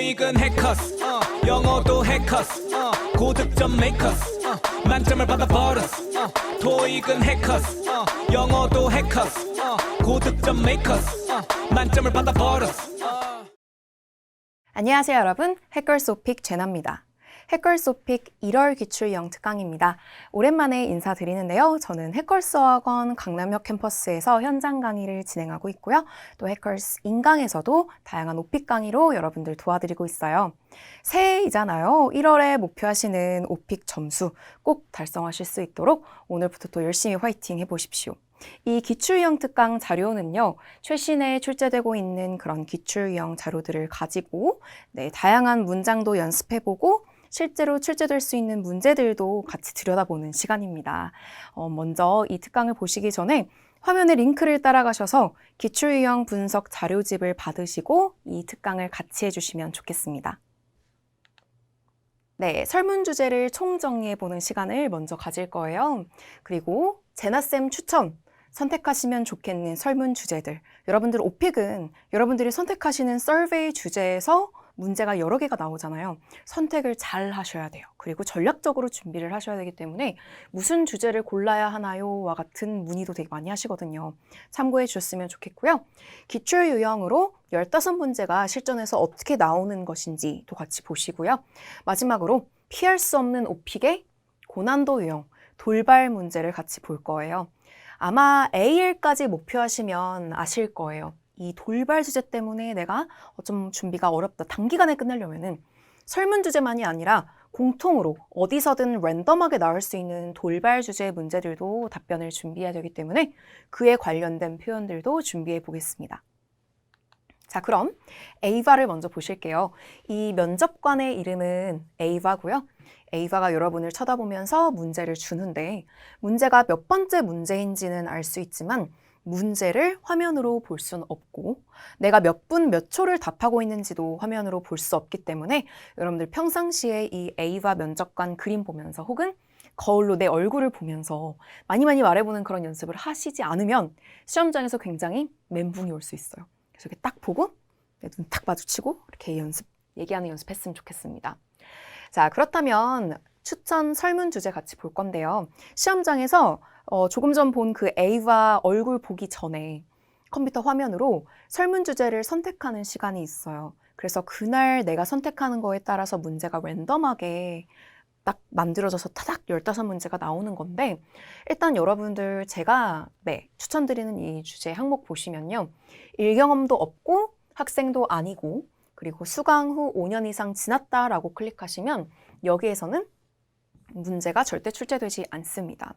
토익은 해커스 영어도 해커스 고득점 메이커스 만점을 받아버렸어 토익은 해커스 영어도 해커스 고득점 메이커스 만점을 받아버렸어. 안녕하세요 여러분, 해컬소픽 제나입니다. 해컬소픽 1월 기출형 특강입니다. 오랜만에 인사드리는데요. 저는 해컬스어학원 강남역 캠퍼스에서 현장 강의를 진행하고 있고요. 또 해컬스 인강에서도 다양한 오픽 강의로 여러분들 도와드리고 있어요. 새해이잖아요. 1월에 목표하시는 오픽 점수 꼭 달성하실 수 있도록 오늘부터 또 열심히 화이팅 해보십시오. 이 기출형 특강 자료는요, 최신에 출제되고 있는 그런 기출형 자료들을 가지고 다양한 문장도 연습해보고 실제로 출제될 수 있는 문제들도 같이 들여다보는 시간입니다. 먼저 이 특강을 보시기 전에 화면의 링크를 따라가셔서 기출형 분석 자료집을 받으시고 이 특강을 같이 해주시면 좋겠습니다. 네, 설문 주제를 총정리해보는 시간을 먼저 가질 거예요. 그리고 제나쌤 추천! 선택하시면 좋겠는 설문 주제들. 여러분들 오픽은 여러분들이 선택하시는 서베이 주제에서 문제가 여러 개가 나오잖아요. 선택을 잘 하셔야 돼요. 그리고 전략적으로 준비를 하셔야 되기 때문에 무슨 주제를 골라야 하나요? 와 같은 문의도 되게 많이 하시거든요. 참고해 주셨으면 좋겠고요. 기출 유형으로 15문제가 실전에서 어떻게 나오는 것인지도 같이 보시고요. 마지막으로 피할 수 없는 오픽의 고난도 유형, 돌발 문제를 같이 볼 거예요. 아마 AL까지 목표하시면 아실 거예요. 이 돌발 주제 때문에 내가 좀 준비가 어렵다. 단기간에 끝내려면은 설문 주제만이 아니라 공통으로 어디서든 랜덤하게 나올 수 있는 돌발 주제 문제들도 답변을 준비해야 되기 때문에 그에 관련된 표현들도 준비해 보겠습니다. 자, 그럼 에이바를 먼저 보실게요. 이 면접관의 이름은 에이바고요. 에이바가 여러분을 쳐다보면서 문제를 주는데 문제가 몇 번째 문제인지는 알 수 있지만 문제를 화면으로 볼 수는 없고 내가 몇 분 몇 초를 답하고 있는지도 화면으로 볼 수 없기 때문에 여러분들 평상시에 이 에이바 면접관 그림 보면서 혹은 거울로 내 얼굴을 보면서 많이 말해보는 그런 연습을 하시지 않으면 시험장에서 굉장히 멘붕이 올 수 있어요. 그래서 이렇게 딱 보고 내 눈 딱 마주치고 이렇게 얘기하는 연습했으면 좋겠습니다. 자, 그렇다면 추천 설문 주제 같이 볼 건데요. 시험장에서 조금 전 본 그 에이바 얼굴 보기 전에 컴퓨터 화면으로 설문 주제를 선택하는 시간이 있어요. 그래서 그날 내가 선택하는 거에 따라서 문제가 랜덤하게 딱 만들어져서 타닥 15문제가 나오는 건데 일단 여러분들 제가 추천드리는 이 주제 항목 보시면요. 일경험도 없고 학생도 아니고 그리고 수강 후 5년 이상 지났다라고 클릭하시면 여기에서는 문제가 절대 출제되지 않습니다.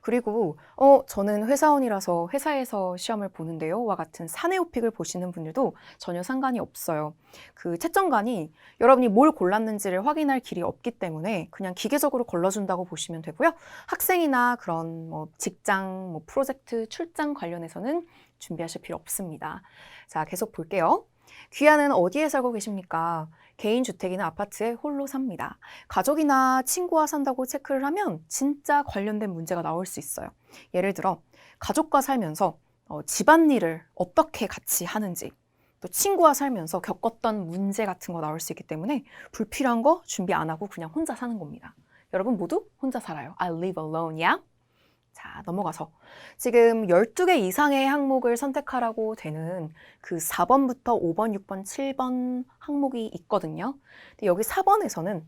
그리고 저는 회사원이라서 회사에서 시험을 보는데요 와 같은 사내 오픽을 보시는 분들도 전혀 상관이 없어요. 그 채점관이 여러분이 뭘 골랐는지를 확인할 길이 없기 때문에 그냥 기계적으로 걸러준다고 보시면 되고요. 학생이나 그런 직장, 프로젝트, 출장 관련해서는 준비하실 필요 없습니다. 자, 계속 볼게요. 귀하는 어디에 살고 계십니까? 개인주택이나 아파트에 홀로 삽니다. 가족이나 친구와 산다고 체크를 하면 진짜 관련된 문제가 나올 수 있어요. 예를 들어 가족과 살면서 집안일을 어떻게 같이 하는지 또 친구와 살면서 겪었던 문제 같은 거 나올 수 있기 때문에 불필요한 거 준비 안 하고 그냥 혼자 사는 겁니다. 여러분 모두 혼자 살아요. I live alone, yeah? 자, 넘어가서 지금 12개 이상의 항목을 선택하라고 되는 그 4번부터 5번, 6번, 7번 항목이 있거든요. 근데 여기 4번에서는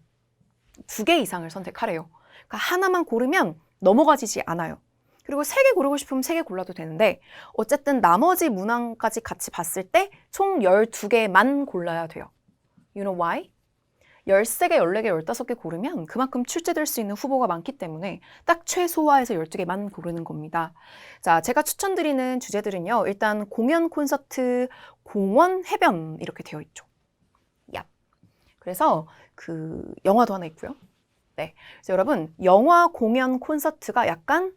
2개 이상을 선택하래요. 그러니까 하나만 고르면 넘어가지지 않아요. 그리고 3개 고르고 싶으면 3개 골라도 되는데 어쨌든 나머지 문항까지 같이 봤을 때 총 12개만 골라야 돼요. You know why? 13개, 14개, 15개 고르면 그만큼 출제될 수 있는 후보가 많기 때문에 딱 최소화해서 12개만 고르는 겁니다. 자, 제가 추천드리는 주제들은요. 일단 공연, 콘서트, 공원, 해변 이렇게 되어 있죠. 야. 그래서 그 영화도 하나 있고요. 네. 그래서 여러분 영화, 공연, 콘서트가 약간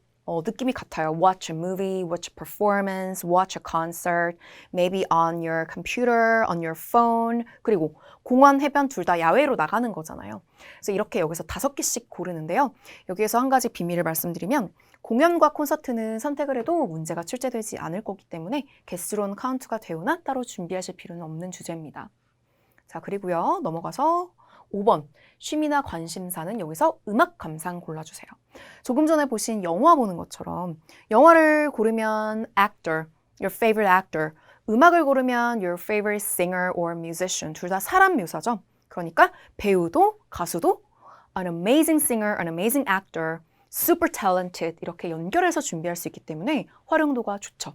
느낌이 같아요. Watch a movie, watch a performance, watch a concert, maybe on your computer, on your phone. 그리고 공원, 해변 둘 다 야외로 나가는 거잖아요. 그래서 이렇게 여기서 5개씩 고르는데요. 여기에서 한 가지 비밀을 말씀드리면 공연과 콘서트는 선택을 해도 문제가 출제되지 않을 거기 때문에 개수론 카운트가 되거나 따로 준비하실 필요는 없는 주제입니다. 자, 그리고요. 넘어가서 5번. 취미나 관심사는 여기서 음악 감상 골라주세요. 조금 전에 보신 영화 보는 것처럼 영화를 고르면 actor, your favorite actor. 음악을 고르면 your favorite singer or musician. 둘 다 사람 묘사죠. 그러니까 배우도 가수도 an amazing singer, an amazing actor, super talented 이렇게 연결해서 준비할 수 있기 때문에 활용도가 좋죠.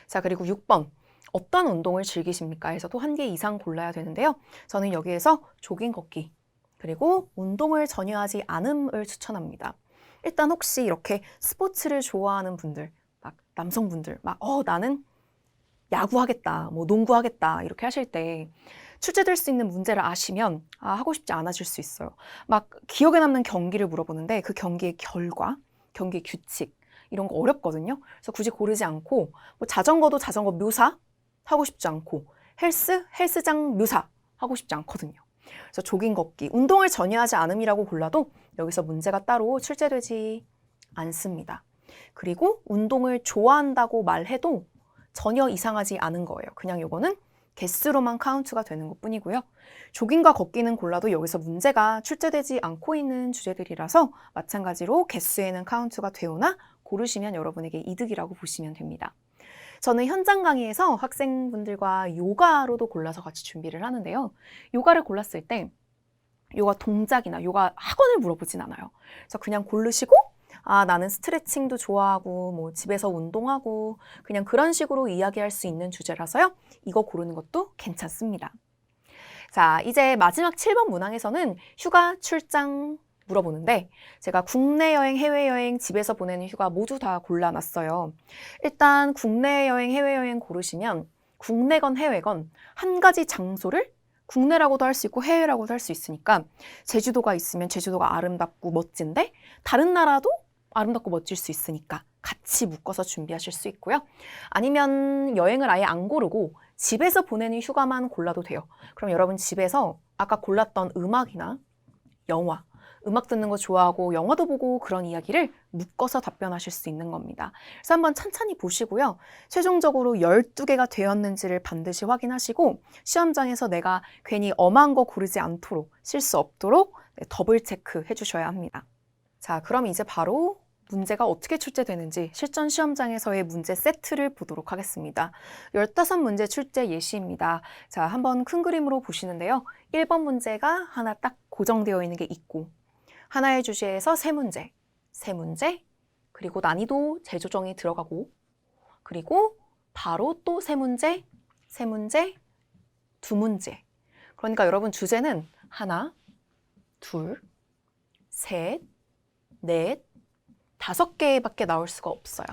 자, 그리고 6번. 어떤 운동을 즐기십니까? 해서도 한 개 이상 골라야 되는데요. 저는 여기에서 조깅 걷기 그리고 운동을 전혀 하지 않음을 추천합니다. 일단 혹시 이렇게 스포츠를 좋아하는 분들, 막 남성분들, 나는 야구하겠다, 뭐 농구하겠다 이렇게 하실 때 출제될 수 있는 문제를 아시면 하고 싶지 않아질 수 있어요. 막 기억에 남는 경기를 물어보는데 그 경기의 결과, 경기 규칙 이런 거 어렵거든요. 그래서 굳이 고르지 않고 뭐 자전거도 자전거 묘사 하고 싶지 않고 헬스장 묘사 하고 싶지 않거든요. 그래서 조깅 걷기, 운동을 전혀 하지 않음이라고 골라도 여기서 문제가 따로 출제되지 않습니다. 그리고 운동을 좋아한다고 말해도 전혀 이상하지 않은 거예요. 그냥 이거는 개수로만 카운트가 되는 것뿐이고요. 조깅과 걷기는 골라도 여기서 문제가 출제되지 않고 있는 주제들이라서 마찬가지로 개수에는 카운트가 되오나 고르시면 여러분에게 이득이라고 보시면 됩니다. 저는 현장 강의에서 학생분들과 요가로도 골라서 같이 준비를 하는데요. 요가를 골랐을 때 요가 동작이나 요가 학원을 물어보진 않아요. 그래서 그냥 고르시고 나는 스트레칭도 좋아하고 뭐 집에서 운동하고 그냥 그런 식으로 이야기할 수 있는 주제라서요. 이거 고르는 것도 괜찮습니다. 자, 이제 마지막 7번 문항에서는 휴가, 출장 물어보는데 제가 국내 여행, 해외여행, 집에서 보내는 휴가 모두 다 골라놨어요. 일단 국내 여행, 해외여행 고르시면 국내건 해외건 한 가지 장소를 국내라고도 할 수 있고 해외라고도 할 수 있으니까 제주도가 있으면 제주도가 아름답고 멋진데 다른 나라도 아름답고 멋질 수 있으니까 같이 묶어서 준비하실 수 있고요. 아니면 여행을 아예 안 고르고 집에서 보내는 휴가만 골라도 돼요. 그럼 여러분 집에서 아까 골랐던 음악이나 영화, 음악 듣는 거 좋아하고 영화도 보고 그런 이야기를 묶어서 답변하실 수 있는 겁니다. 그래서 한번 천천히 보시고요. 최종적으로 12개가 되었는지를 반드시 확인하시고 시험장에서 내가 괜히 엄한 거 고르지 않도록 실수 없도록 더블 체크 해주셔야 합니다. 자, 그럼 이제 바로 문제가 어떻게 출제되는지 실전 시험장에서의 문제 세트를 보도록 하겠습니다. 15문제 출제 예시입니다. 자, 한번 큰 그림으로 보시는데요. 1번 문제가 하나 딱 고정되어 있는 게 있고 하나의 주제에서 3문제, 3문제, 그리고 난이도 재조정이 들어가고 그리고 바로 또 3문제, 3문제, 2문제. 그러니까 여러분 주제는 하나, 둘, 셋, 넷, 5개밖에 나올 수가 없어요.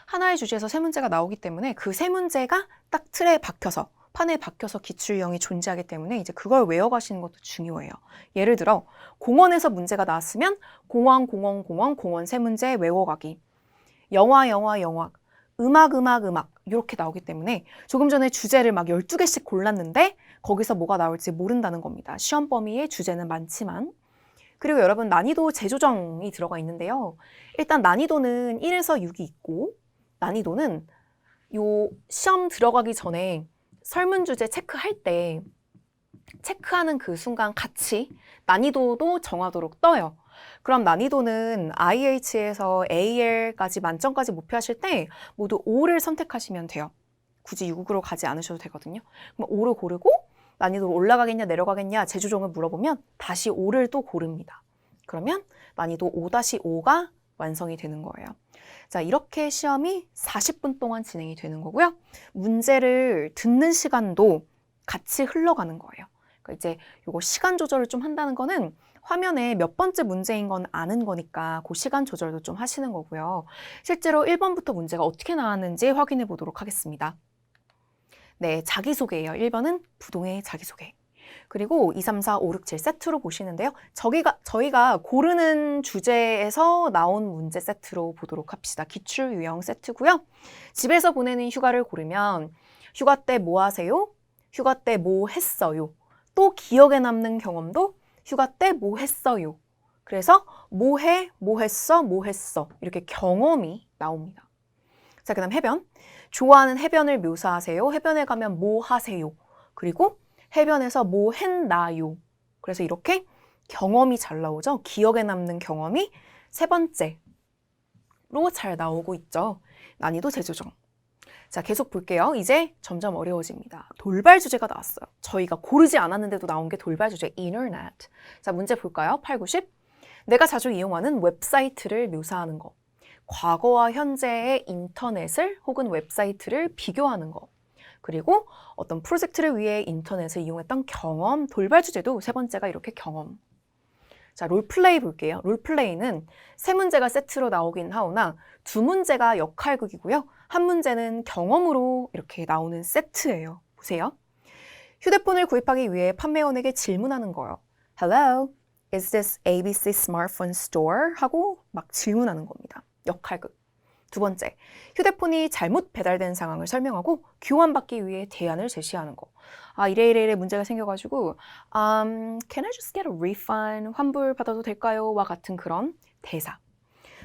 하나의 주제에서 3문제가 나오기 때문에 그 3문제가 딱 틀에 박혀서 판에 박혀서 기출유형이 존재하기 때문에 이제 그걸 외워가시는 것도 중요해요. 예를 들어 공원에서 문제가 나왔으면 공원 3문제 외워가기, 영화, 음악 이렇게 나오기 때문에 조금 전에 주제를 막 12개씩 골랐는데 거기서 뭐가 나올지 모른다는 겁니다. 시험 범위의 주제는 많지만. 그리고 여러분 난이도 재조정이 들어가 있는데요. 일단 난이도는 1에서 6이 있고 난이도는 요 시험 들어가기 전에 설문 주제 체크할 때 체크하는 그 순간 같이 난이도도 정하도록 떠요. 그럼 난이도는 IH에서 AL까지 만점까지 목표하실 때 모두 5를 선택하시면 돼요. 굳이 6으로 가지 않으셔도 되거든요. 그럼 5를 고르고 난이도로 올라가겠냐 내려가겠냐 재조정을 물어보면 다시 5를 또 고릅니다. 그러면 난이도 5-5가 완성이 되는 거예요. 자, 이렇게 시험이 40분 동안 진행이 되는 거고요. 문제를 듣는 시간도 같이 흘러가는 거예요. 그러니까 이제 요거 시간 조절을 좀 한다는 거는 화면에 몇 번째 문제인 건 아는 거니까 그 시간 조절도 좀 하시는 거고요. 실제로 1번부터 문제가 어떻게 나왔는지 확인해 보도록 하겠습니다. 네, 자기소개예요. 1번은 부동의 자기소개. 그리고 2, 3, 4, 5, 6, 7 세트로 보시는데요. 저희가 고르는 주제에서 나온 문제 세트로 보도록 합시다. 기출 유형 세트고요. 집에서 보내는 휴가를 고르면 휴가 때 뭐 하세요? 휴가 때 뭐 했어요? 또 기억에 남는 경험도 휴가 때 뭐 했어요? 그래서 뭐 해? 뭐 했어? 뭐 했어? 이렇게 경험이 나옵니다. 자, 그 다음 해변. 좋아하는 해변을 묘사하세요. 해변에 가면 뭐 하세요? 그리고 해변에서 뭐 했나요? 그래서 이렇게 경험이 잘 나오죠. 기억에 남는 경험이 세 번째로 잘 나오고 있죠. 난이도 재조정. 자, 계속 볼게요. 이제 점점 어려워집니다. 돌발 주제가 나왔어요. 저희가 고르지 않았는데도 나온 게 돌발 주제, 인터넷. 자, 문제 볼까요? 8, 90. 내가 자주 이용하는 웹사이트를 묘사하는 거. 과거와 현재의 인터넷을 혹은 웹사이트를 비교하는 거. 그리고 어떤 프로젝트를 위해 인터넷을 이용했던 경험, 돌발 주제도 세 번째가 이렇게 경험. 자, 롤플레이 볼게요. 롤플레이는 세 문제가 세트로 나오긴 하오나 두 문제가 역할극이고요. 한 문제는 경험으로 이렇게 나오는 세트예요. 보세요. 휴대폰을 구입하기 위해 판매원에게 질문하는 거예요. Hello, is this ABC smartphone store? 하고 막 질문하는 겁니다. 역할극. 두 번째, 휴대폰이 잘못 배달된 상황을 설명하고 교환받기 위해 대안을 제시하는 거. 아, 이래 문제가 생겨가지고 Can I just get a refund? 환불 받아도 될까요? 와 같은 그런 대사.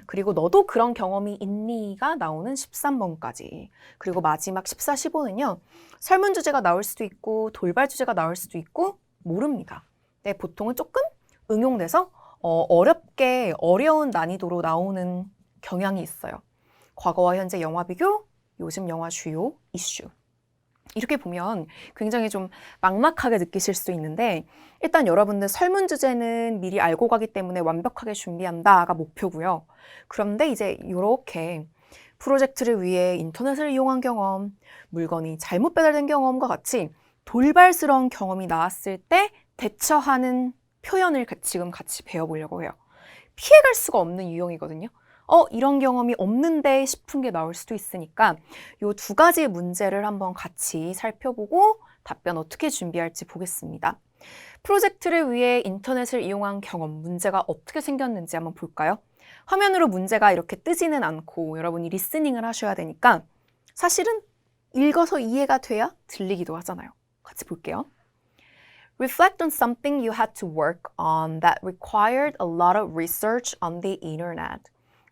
그리고 너도 그런 경험이 있니?가 나오는 13번까지. 그리고 마지막 14, 15는요. 설문 주제가 나올 수도 있고 돌발 주제가 나올 수도 있고 모릅니다. 네, 보통은 조금 응용돼서 어렵게 어려운 난이도로 나오는 경향이 있어요. 과거와 현재 영화 비교, 요즘 영화 주요 이슈. 이렇게 보면 굉장히 좀 막막하게 느끼실 수 있는데 일단 여러분들 설문 주제는 미리 알고 가기 때문에 완벽하게 준비한다가 목표고요. 그런데 이제 이렇게 프로젝트를 위해 인터넷을 이용한 경험, 물건이 잘못 배달된 경험과 같이 돌발스러운 경험이 나왔을 때 대처하는 표현을 지금 같이 배워보려고 해요. 피해갈 수가 없는 유형이거든요. 이런 경험이 없는데 싶은 게 나올 수도 있으니까 이 두 가지 문제를 한번 같이 살펴보고 답변 어떻게 준비할지 보겠습니다. 프로젝트를 위해 인터넷을 이용한 경험, 문제가 어떻게 생겼는지 한번 볼까요? 화면으로 문제가 이렇게 뜨지는 않고 여러분이 리스닝을 하셔야 되니까 사실은 읽어서 이해가 돼야 들리기도 하잖아요. 같이 볼게요. Reflect on something you had to work on that required a lot of research on the internet.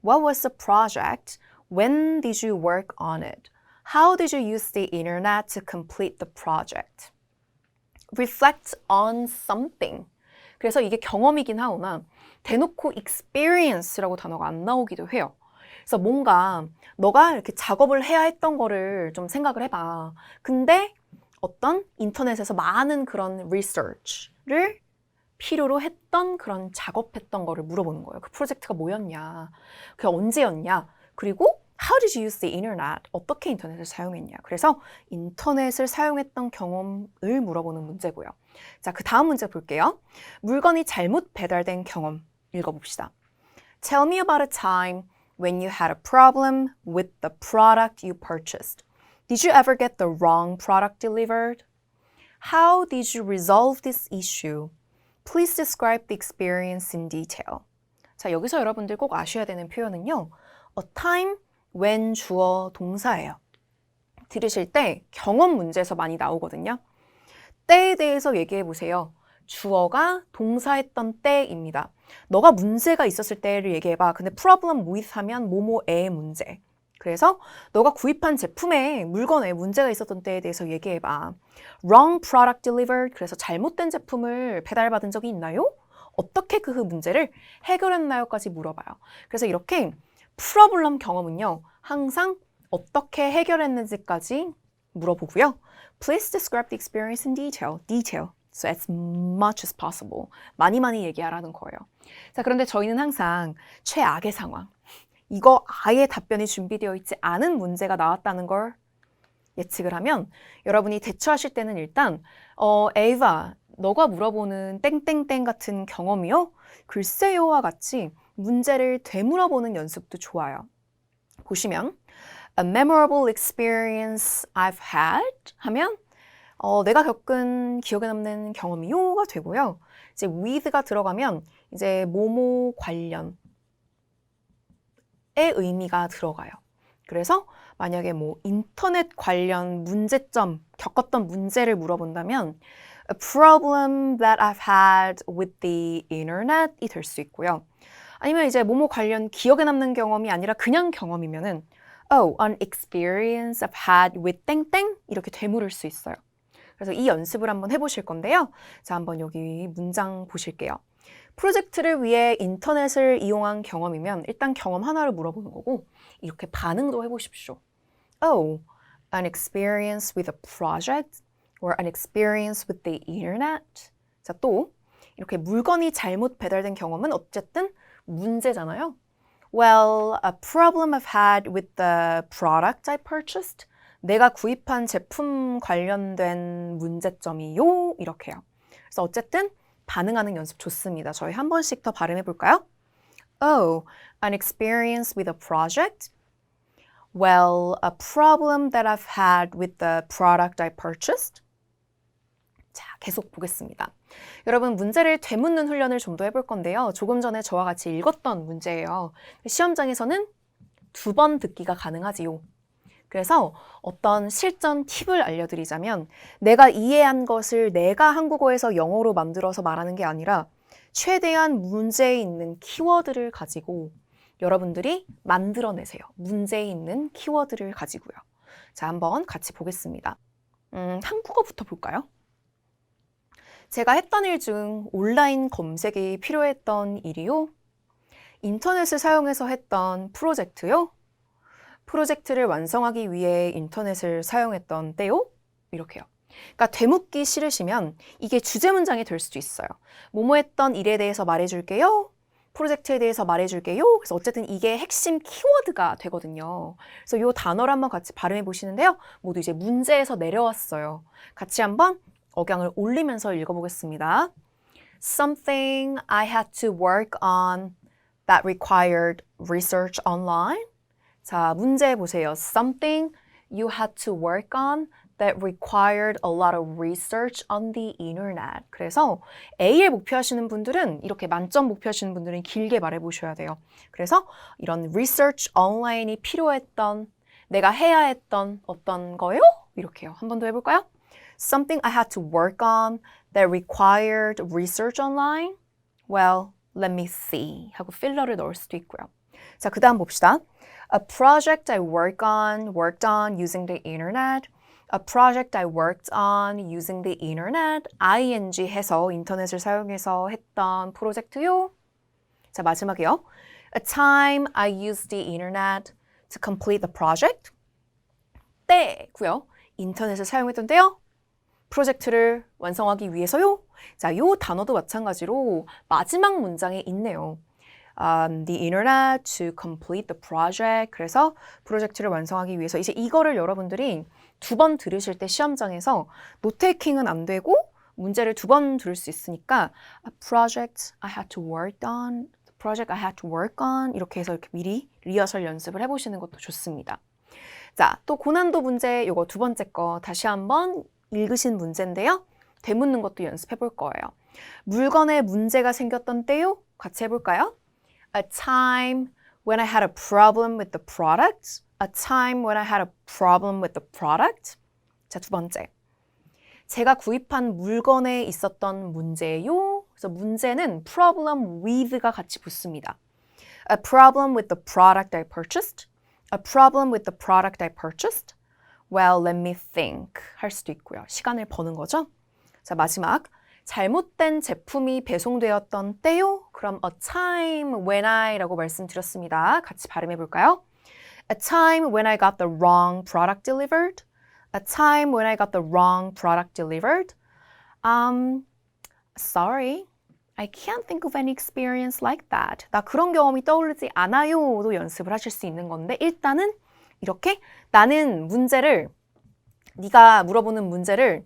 What was the project? When did you work on it? How did you use the internet to complete the project? Reflect on something. 그래서 이게 경험이긴 하오나 대놓고 experience라고 단어가 안 나오기도 해요. 그래서 뭔가 너가 이렇게 작업을 해야 했던 거를 좀 생각을 해봐. 근데 어떤 인터넷에서 많은 그런 research를 필요로 했던 그런 작업했던 거를 물어보는 거예요. 그 프로젝트가 뭐였냐, 그게 언제였냐, 그리고 How did you use the internet? 어떻게 인터넷을 사용했냐. 그래서 인터넷을 사용했던 경험을 물어보는 문제고요. 자, 그 다음 문제 볼게요. 물건이 잘못 배달된 경험 읽어봅시다. Tell me about a time when you had a problem with the product you purchased. Did you ever get the wrong product delivered? How did you resolve this issue? Please describe the experience in detail. 자, 여기서 여러분들 꼭 아셔야 되는 표현은요. A time when 주어 동사예요. 들으실 때 경험 문제에서 많이 나오거든요. 때에 대해서 얘기해 보세요. 주어가 동사했던 때입니다. 너가 문제가 있었을 때를 얘기해봐. 근데 problem with 하면 뭐뭐의 문제. 그래서 너가 구입한 제품에 물건에 문제가 있었던 때에 대해서 얘기해봐. Wrong product delivered. 그래서 잘못된 제품을 배달받은 적이 있나요? 어떻게 그 문제를 해결했나요?까지 물어봐요. 그래서 이렇게 프로블럼 경험은요. 항상 어떻게 해결했는지까지 물어보고요. Please describe the experience in detail. Detail. So as much as possible. 많이 얘기하라는 거예요. 자, 그런데 저희는 항상 최악의 상황. 이거 아예 답변이 준비되어 있지 않은 문제가 나왔다는 걸 예측을 하면 여러분이 대처하실 때는 일단 에이바, 너가 물어보는 땡땡땡 같은 경험이요? 글쎄요와 같이 문제를 되물어보는 연습도 좋아요. 보시면 A memorable experience I've had 하면 내가 겪은 기억에 남는 경험이요가 되고요. 이제 with가 들어가면 이제 뭐뭐 관련 의 의미가 들어가요. 그래서 만약에 뭐 인터넷 관련 문제점, 겪었던 문제를 물어본다면 A problem that I've had with the internet이 될 수 있고요. 아니면 이제 뭐뭐 관련 기억에 남는 경험이 아니라 그냥 경험이면은 Oh, an experience I've had with 땡땡 이렇게 되물을 수 있어요. 그래서 이 연습을 한번 해보실 건데요. 자, 한번 여기 문장 보실게요. 프로젝트를 위해 인터넷을 이용한 경험이면 일단 경험 하나를 물어보는 거고 이렇게 반응도 해보십시오. Oh, an experience with a project or an experience with the internet. 자, 또 이렇게 물건이 잘못 배달된 경험은 어쨌든 문제잖아요. Well, a problem I've had with the product I purchased. 내가 구입한 제품 관련된 문제점이요. 이렇게요. 그래서 어쨌든 반응하는 연습 좋습니다. 저희 한 번씩 더 발음해 볼까요? Oh, an experience with a project. Well, a problem that I've had with the product I purchased. 자, 계속 보겠습니다. 여러분, 문제를 되묻는 훈련을 좀 더 해볼 건데요. 조금 전에 저와 같이 읽었던 문제예요. 시험장에서는 2번 듣기가 가능하지요. 그래서 어떤 실전 팁을 알려드리자면 내가 이해한 것을 내가 한국어에서 영어로 만들어서 말하는 게 아니라 최대한 문제에 있는 키워드를 가지고 여러분들이 만들어내세요. 문제에 있는 키워드를 가지고요. 자, 한번 같이 보겠습니다. 한국어부터 볼까요? 제가 했던 일 중 온라인 검색이 필요했던 일이요. 인터넷을 사용해서 했던 프로젝트요. 프로젝트를 완성하기 위해 인터넷을 사용했던 때요. 이렇게요. 그러니까 되묻기 싫으시면 이게 주제 문장이 될 수도 있어요. 뭐뭐 했던 일에 대해서 말해줄게요. 프로젝트에 대해서 말해줄게요. 그래서 어쨌든 이게 핵심 키워드가 되거든요. 그래서 이 단어를 한번 같이 발음해 보시는데요. 모두 이제 문제에서 내려왔어요. 같이 한번 억양을 올리면서 읽어보겠습니다. Something I had to work on that required research online. 자, 문제 보세요. Something you had to work on that required a lot of research on the internet. 그래서 A를 목표하시는 분들은 이렇게 만점 목표하시는 분들은 길게 말해보셔야 돼요. 그래서 이런 research online이 필요했던, 내가 해야 했던 어떤 거요? 이렇게요. 한 번 더 해볼까요? Something I had to work on that required research online. Well, let me see. 하고 필러를 넣을 수도 있고요. 자, 그 다음 봅시다. A project I worked on using the internet. A project I worked on using the internet. ing 해서 인터넷을 사용해서 했던 프로젝트요. 자, 마지막이요. A time I used the internet to complete the project. 때고요. 인터넷을 사용했던 때요. 프로젝트를 완성하기 위해서요. 자, 요 단어도 마찬가지로 마지막 문장에 있네요. The internet to complete the project. 그래서 프로젝트를 완성하기 위해서 이제 이거를 여러분들이 2번 들으실 때 시험장에서 노테이킹은 안 되고 문제를 2번 들을 수 있으니까 A project I had to work on, the project I had to work on 이렇게 해서 이렇게 미리 리허설 연습을 해보시는 것도 좋습니다. 자, 또 고난도 문제 요거 2번째 거 다시 한번 읽으신 문제인데요. 되묻는 것도 연습해 볼 거예요. 물건에 문제가 생겼던 때요. 같이 해볼까요? A time when I had a problem with the product. A time when I had a problem with the product. 자, 2번째. 제가 구입한 물건에 있었던 문제요. 그래서 문제는 problem with가 같이 붙습니다. A problem with the product I purchased. A problem with the product I purchased. Well, let me think. 할 수도 있고요. 시간을 버는 거죠. 자, 마지막. 잘못된 제품이 배송되었던 때요. 그럼 a time when I라고 말씀드렸습니다. 같이 발음해 볼까요? A time when I got the wrong product delivered. A time when I got the wrong product delivered. Sorry. I can't think of any experience like that. 나 그런 경험이 떠오르지 않아요도 연습을 하실 수 있는 건데 일단은 이렇게 나는 문제를 네가 물어보는 문제를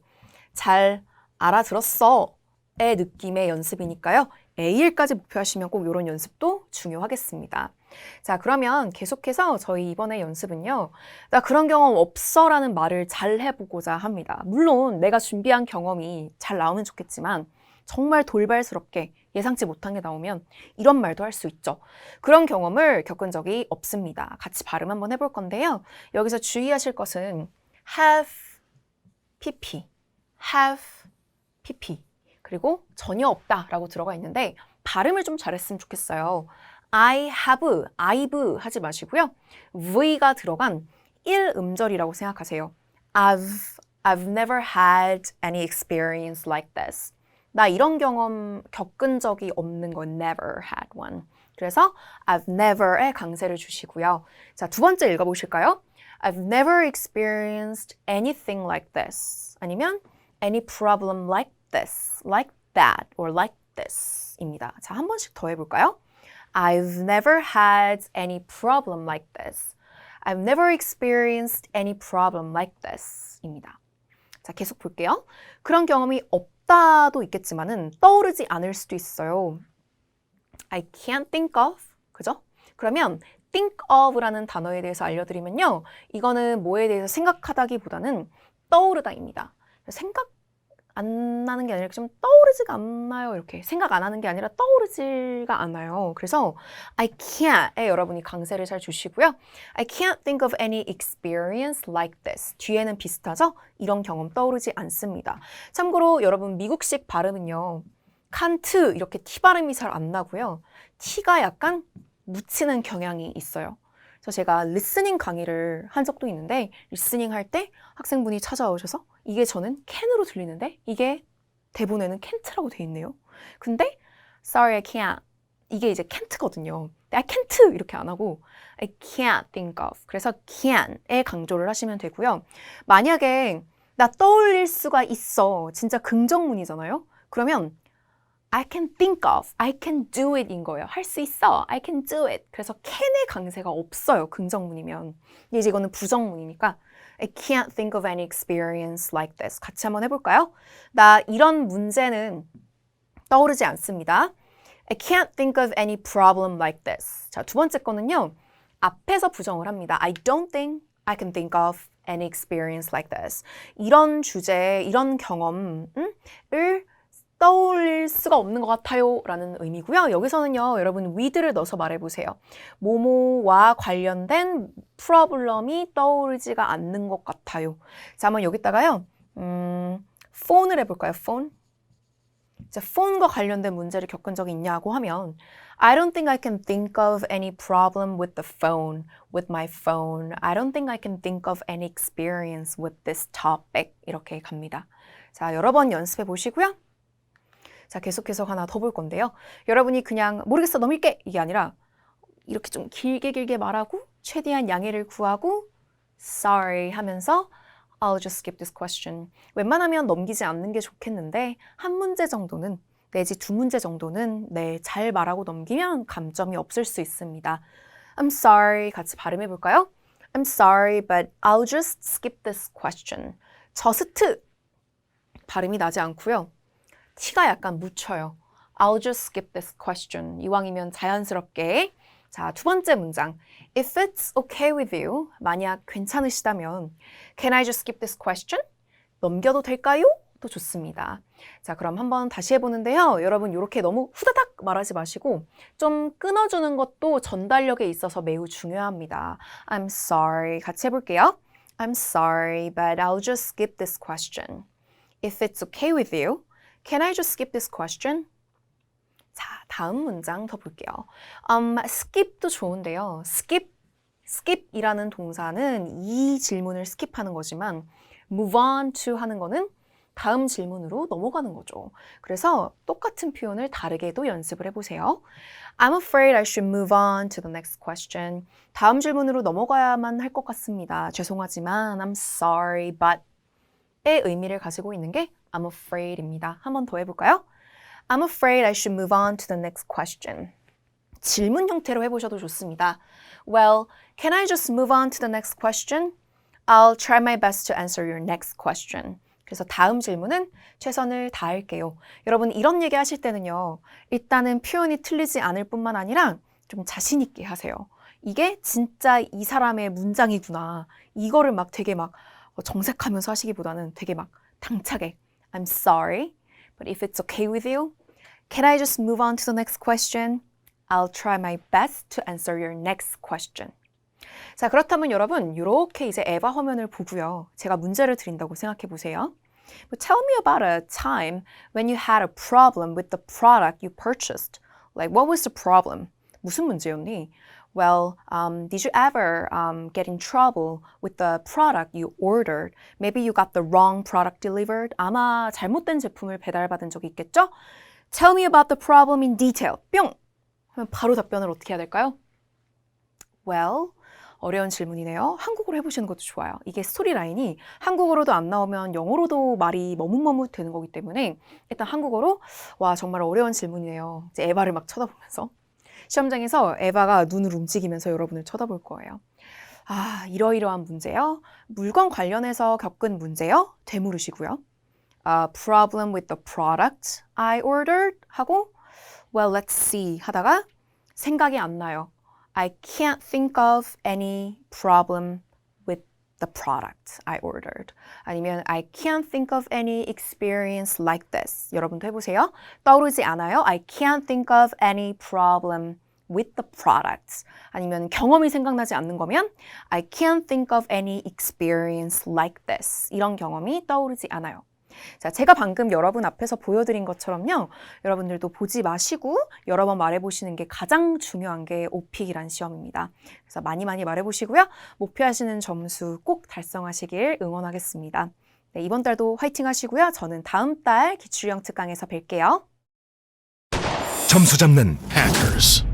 잘 알아들었어 의 느낌의 연습이니까요. A1까지 목표하시면 꼭 이런 연습도 중요하겠습니다. 자, 그러면 계속해서 저희 이번에 연습은요. 나 그런 경험 없어 라는 말을 잘 해보고자 합니다. 물론 내가 준비한 경험이 잘 나오면 좋겠지만 정말 돌발스럽게 예상치 못한 게 나오면 이런 말도 할 수 있죠. 그런 경험을 겪은 적이 없습니다. 같이 발음 한번 해볼 건데요. 여기서 주의하실 것은 have pp, have pp 그리고 전혀 없다라고 들어가 있는데 발음을 좀 잘했으면 좋겠어요. I have, I've 하지 마시고요. V가 들어간 1음절이라고 생각하세요. I've, I've never had any experience like this. 나 이런 경험 겪은 적이 없는 거 never had one. 그래서 I've never에 강세를 주시고요. 자, 두 번째 읽어보실까요? I've never experienced anything like this. 아니면 any problem like this, like that, or like this 입니다. 자, 한 번씩 더 해볼까요? I've never had any problem like this. I've never experienced any problem like this 입니다. 자, 계속 볼게요. 그런 경험이 없다도 있겠지만은 떠오르지 않을 수도 있어요. I can't think of. 그죠? 그러면 think of라는 단어에 대해서 알려드리면요. 이거는 뭐에 대해서 생각하다기보다는 떠오르다입니다. 생각 안 나는 게 아니라 좀 떠오르지가 않나요? 이렇게 생각 안 하는 게 아니라 떠오르지가 않아요. 그래서 I can't에 여러분이 강세를 잘 주시고요. I can't think of any experience like this. 뒤에는 비슷하죠? 이런 경험 떠오르지 않습니다. 참고로 여러분 미국식 발음은요. can't 이렇게 T 발음이 잘 안 나고요. T가 약간 묻히는 경향이 있어요. 그래서 제가 리스닝 강의를 한 적도 있는데 리스닝 할 때 학생분이 찾아오셔서 이게 저는 can으로 들리는데 이게 대본에는 can't라고 돼 있네요. 근데 sorry I can't 이게 이제 can't거든요. I can't 이렇게 안 하고 I can't think of 그래서 can에 강조를 하시면 되고요. 만약에 나 떠올릴 수가 있어 진짜 긍정문이잖아요. 그러면 I can think of, I can do it인 거예요. 할 수 있어, I can do it. 그래서 can의 강세가 없어요, 긍정문이면. 근데 이제 이거는 부정문이니까 I can't think of any experience like this. 같이 한번 해볼까요? 나 이런 문제는 떠오르지 않습니다. I can't think of any problem like this. 자, 두 번째 거는요. 앞에서 부정을 합니다. I don't think I can think of any experience like this. 이런 주제, 이런 경험을 떠올릴 수가 없는 것 같아요 라는 의미고요. 여기서는요. 여러분 with를 넣어서 말해보세요. 뭐뭐와 관련된 프로블럼이 떠오르지가 않는 것 같아요. 자, 한번 여기다가요. phone을 해볼까요? phone. 자, phone과 관련된 문제를 겪은 적이 있냐고 하면 I don't think I can think of any problem with the phone, with my phone. I don't think I can think of any experience with this topic. 이렇게 갑니다. 자, 여러 번 연습해 보시고요. 자, 계속해서 하나 더 볼 건데요. 여러분이 그냥 모르겠어 넘길게 이게 아니라 이렇게 좀 길게 말하고 최대한 양해를 구하고 sorry 하면서 I'll just skip this question. 웬만하면 넘기지 않는 게 좋겠는데 한 문제 정도는 내지 두 문제 정도는 네, 잘 말하고 넘기면 감점이 없을 수 있습니다. I'm sorry 같이 발음해 볼까요? I'm sorry but I'll just skip this question. 저스트 발음이 나지 않고요. T가 약간 묻혀요. I'll just skip this question. 이왕이면 자연스럽게. 자, 두 번째 문장. If it's okay with you, 만약 괜찮으시다면 Can I just skip this question? 넘겨도 될까요? 또 좋습니다. 자, 그럼 한번 다시 해보는데요. 여러분 이렇게 너무 후다닥 말하지 마시고 좀 끊어주는 것도 전달력에 있어서 매우 중요합니다. I'm sorry. 같이 해볼게요. I'm sorry, but I'll just skip this question. If it's okay with you, Can I just skip this question? 자, 다음 문장 더 볼게요. skip도 좋은데요. skip이라는 동사는 이 질문을 skip하는 거지만 move on to 하는 거는 다음 질문으로 넘어가는 거죠. 그래서 똑같은 표현을 다르게도 연습을 해보세요. I'm afraid I should move on to the next question. 다음 질문으로 넘어가야만 할 것 같습니다. 죄송하지만 I'm sorry, but 의 의미를 가지고 있는 게 I'm afraid입니다. 한 번 더 해볼까요? I'm afraid I should move on to the next question. 질문 형태로 해보셔도 좋습니다. Well, can I just move on to the next question? I'll try my best to answer your next question. 그래서 다음 질문은 최선을 다할게요. 여러분 이런 얘기 하실 때는요. 일단은 표현이 틀리지 않을 뿐만 아니라 좀 자신 있게 하세요. 이게 진짜 이 사람의 문장이구나. 이거를 막 되게 막 정색하면서 하시기보다는 되게 막 당차게 I'm sorry, but if it's okay with you, can I just move on to the next question? I'll try my best to answer your next question. 자, 그렇다면 여러분 이렇게 이제 에바 화면을 보고요. 제가 문제를 드린다고 생각해 보세요. But tell me about a time when you had a problem with the product you purchased. Like, what was the problem? 무슨 문제였니? Well, did you ever get in trouble with the product you ordered? Maybe you got the wrong product delivered. 아마 잘못된 제품을 배달받은 적이 있겠죠? Tell me about the problem in detail. 뿅! 하면 바로 답변을 어떻게 해야 될까요? Well, 어려운 질문이네요. 한국어로 해보시는 것도 좋아요. 이게 스토리 라인이 한국어로도 안 나오면 영어로도 말이 머뭇머뭇 되는 거기 때문에 일단 한국어로 와 정말 어려운 질문이네요. 이제 에바를 막 쳐다보면서 시험장에서 에바가 눈을 움직이면서 여러분을 쳐다볼 거예요. 아, 이러이러한 문제요. 물건 관련해서 겪은 문제요. 되물으시고요. Problem with the product I ordered 하고 well, let's see 하다가 생각이 안 나요. I can't think of any problem with the product I ordered. 아니면 I can't think of any experience like this. 여러분도 해보세요. 떠오르지 않아요? I can't think of any problem with the product. 아니면 경험이 생각나지 않는 거면 I can't think of any experience like this. 이런 경험이 떠오르지 않아요. 자, 제가 방금 여러분 앞에서 보여드린 것처럼요. 여러분들도 보지 마시고 여러 번 말해보시는 게 가장 중요한 게 오픽이란 시험입니다. 그래서 많이 말해보시고요. 목표하시는 점수 꼭 달성하시길 응원하겠습니다. 네, 이번 달도 화이팅 하시고요. 저는 다음 달 기출형 특강에서 뵐게요. 점수 잡는 Hackers.